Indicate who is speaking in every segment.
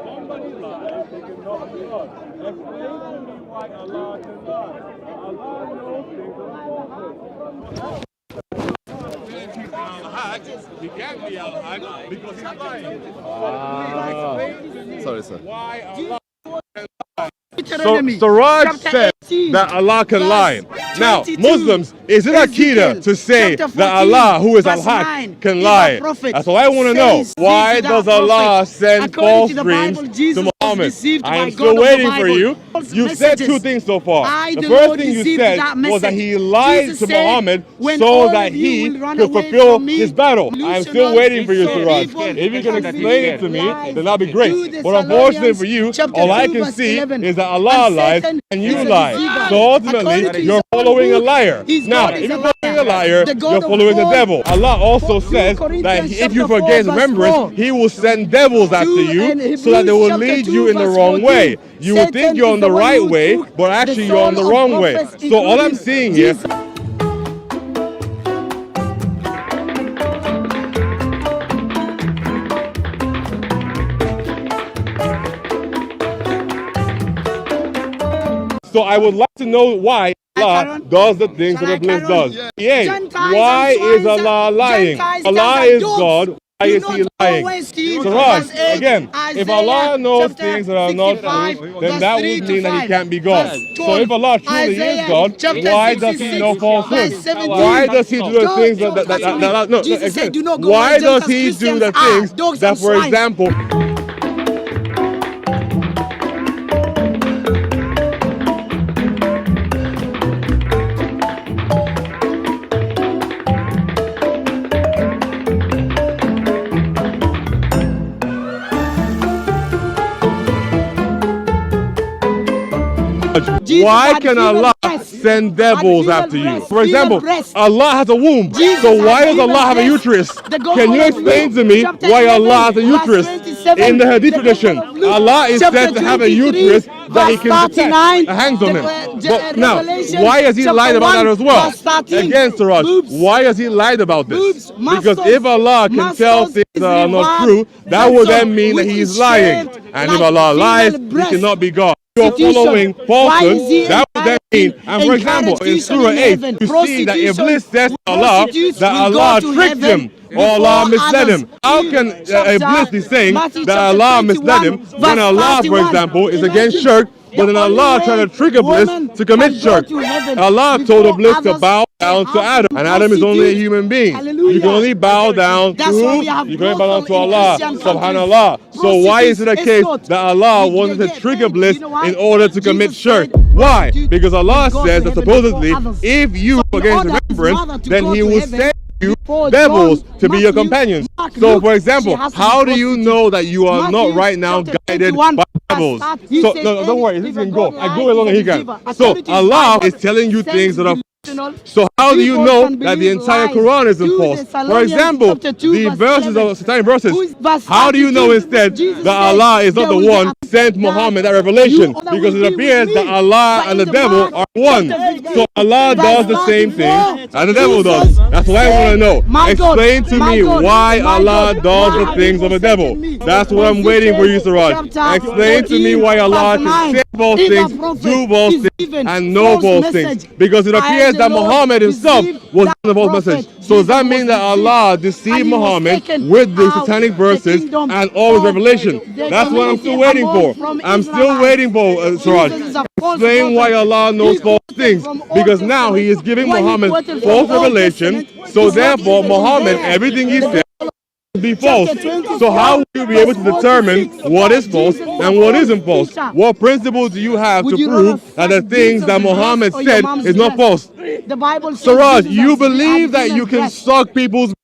Speaker 1: Somebody lies, they cannot be God. Explain to me why Allah can lie. Allah knows things are falsehood. He can't be al-Haq because he's lying.
Speaker 2: Sorry, sir.
Speaker 1: Why Allah?
Speaker 3: So
Speaker 1: Siraj said that Allah can lie. Now, Muslims, is it Aqidah to say that Allah, who is al-Haq, can lie? That's all I want to know. Why does Allah send false dreams to Muhammad? I am still waiting for you. You've said two things so far. The first thing you said was that he lied to Muhammad so that he could fulfill his battle. I'm still waiting for you, Siraj. If you can explain it to me, then that'll be great. But unfortunately for you, all I can see is that Allah lies and you lie. So ultimately, you're following a liar. Now, if you're following a liar, you're following the devil. Allah also says that if you forget remembrance, He will send devils after you so that they will lead you in the wrong way. You will think you're on the right way, but actually you're on the wrong way. So all I'm seeing here. So I would like to know why Allah does the things that Iblis does. Why is Allah lying? Allah is God. Why is He lying? Siraj, again, if Allah knows things that are not true, then that would mean that He can't be God. So if Allah truly is God, why does He know falsehoods? Why does He do the things why does He do the things that, for example, why can Allah send devils after you? For example, Allah has a womb. So why does Allah have a uterus? Can you explain to me why Allah has a uterus? In the Hadith tradition, Allah is said to have a uterus that He can detect. Hangs on Him. But now, why has He lied about that as well? Again, Siraj, why has He lied about this? Because if Allah can tell things that are not true, that would then mean that He is lying. And if Allah lies, He cannot be God. You're following falsehood, that would then mean, and for example, in Surah 8, you see that Iblis says to Allah that Allah tricked him or Allah misled him. How can Iblis be saying that Allah misled him when Allah, for example, is against shirk, but then Allah tried to trick Iblis to commit shirk? Allah told Iblis to bow down to Adam, and Adam is only a human being. You can only bow down to who? You can only bow down to Allah, subhanallah. So why is it a case that Allah wanted to trick Iblis in order to commit shirk? Why? Because Allah says that supposedly, if you go against remembrance, then He will send you devils to be your companions. So for example, how do you know that you are not right now guided by devils? So no, don't worry, he can go. I go as long as he can. So Allah is telling you things that are so how do you know that the entire Quran isn't false? For example, the verses of satanic verses. How do you know instead that Allah is not the one who sent Muhammad that revelation? Because it appears that Allah and the devil are one. So Allah does the same thing as the devil does. That's what I want to know. Explain to me why Allah does the things of the devil. That's what I'm waiting for you, Siraj. Explain to me why Allah can say false things, do false things, and know false things. Because it appears that Muhammad himself was the false message. So does that mean that Allah deceived Muhammad with the satanic verses and all his revelation? That's what I'm still waiting for. I'm still waiting for Siraj. Explain why Allah knows false things. Because now He is giving Muhammad false revelation. So therefore, Muhammad, everything he said be false. So how will you be able to determine what is false and what isn't false? What principles do you have to prove that the things that Muhammad said is not false? Siraj, you believe that you can suck people's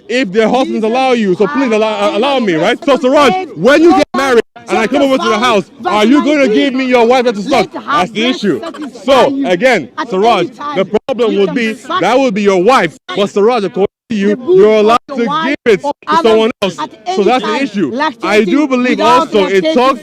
Speaker 1: if their husbands allow you, so please allow me, right? So Siraj, when you get married and I come over to the house, are you going to give me your wife to suck? That's the issue. So again, Siraj, the problem would be that would be your wife, but Siraj, according to you, you're allowed to give it to someone else. So that's the issue. I do believe also it talks.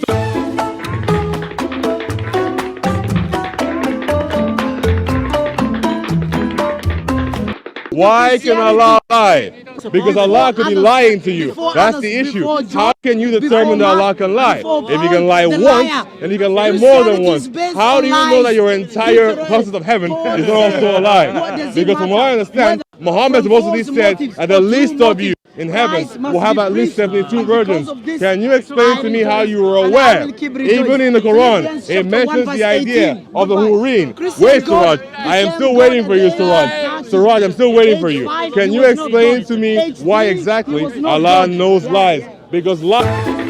Speaker 1: Why can Allah lie? Because Allah could be lying to you. That's the issue. How can you determine that Allah can lie? If He can lie once, and He can lie more than once. How do you know that your entire concept of heaven is not also a lie? Because from what I understand, Muhammad supposedly said that the least of you in heaven will have at least 72 virgins. Can you explain to me how you were aware? Even in the Quran, it mentions the idea of the Hureen. Wait, Suraj, I am still waiting for you, Suraj. Suraj, I'm still waiting for you. Can you explain to me why exactly Allah knows lies? Because lies...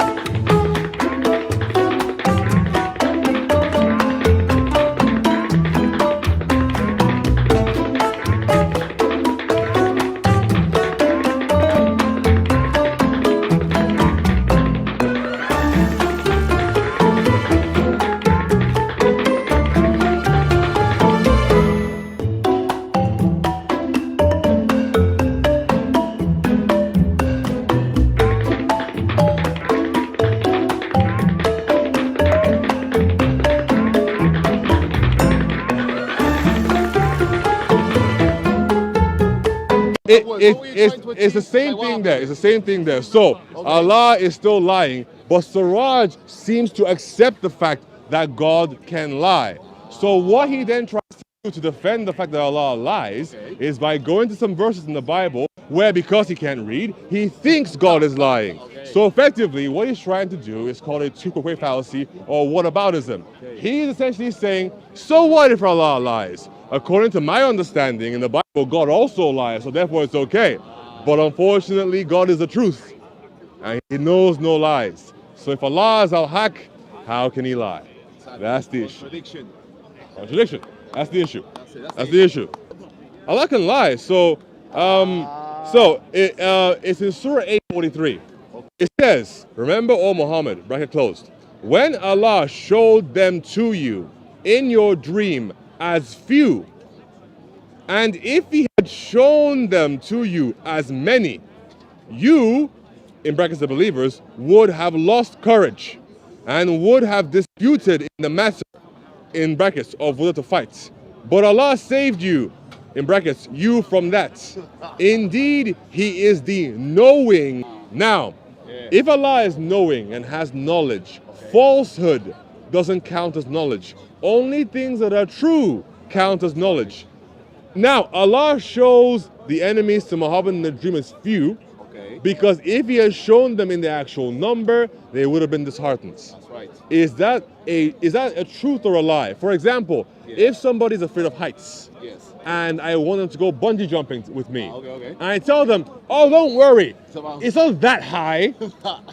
Speaker 1: It's the same thing there. It's the same thing there. So Allah is still lying, but Siraj seems to accept the fact that God can lie. So what he then tries to do to defend the fact that Allah lies is by going to some verses in the Bible where, because he can't read, he thinks God is lying. So effectively, what he's trying to do is called a two-way fallacy or whataboutism. He's essentially saying, so what if Allah lies? According to my understanding, in the Bible, God also lies, so therefore it's okay. But unfortunately, God is the truth, and He knows no lies. So if Allah is al-haq, how can He lie? That's the issue. Contradiction. That's the issue. That's the issue. Allah can lie. So, it's in Surah 8:43. It says, "Remember, O Muhammad," bracket closed, "when Allah showed them to you in your dream as few, and if He had shown them to you as many, you," in brackets the believers, "would have lost courage and would have disputed in the matter," in brackets, "of whether to fight. But Allah saved you," in brackets, "you from that. Indeed, He is the knowing." Now, if Allah is knowing and has knowledge, falsehood doesn't count as knowledge. Only things that are true count as knowledge. Now, Allah shows the enemies to Muhammad in the dream as few, because if He had shown them in the actual number, they would have been disheartened.
Speaker 2: That's right.
Speaker 1: Is that a truth or a lie? For example, if somebody's afraid of heights, and I want them to go bungee jumping with me, and I tell them, "Oh, don't worry, it's not that high.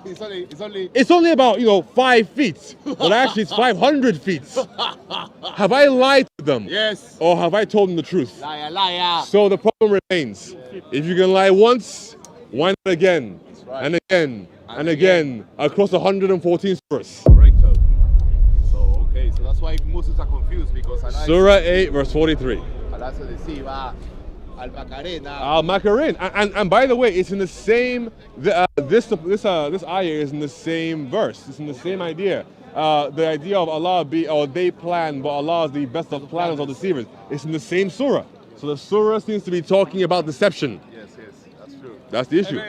Speaker 1: It's only about 5 feet, but actually it's 500 feet." Have I lied to them?
Speaker 2: Yes.
Speaker 1: Or have I told them the truth?
Speaker 2: Liar, liar.
Speaker 1: So the problem remains. If you can lie once, why not again?
Speaker 2: Right.
Speaker 1: And again, and again, across 114 surahs.
Speaker 2: Correcto. So, okay, so that's why Muslims are confused, because Allah
Speaker 1: Surah 8, verse 43.
Speaker 2: Allah se decía al-Macarena.
Speaker 1: Al-Makarin. And by the way, it's in the same, this ayah is in the same verse. It's in the same idea. The idea of Allah they plan, but Allah is the best of planners or deceivers. It's in the same surah. So the surah seems to be talking about deception.
Speaker 2: Yes, that's true.
Speaker 1: That's the issue.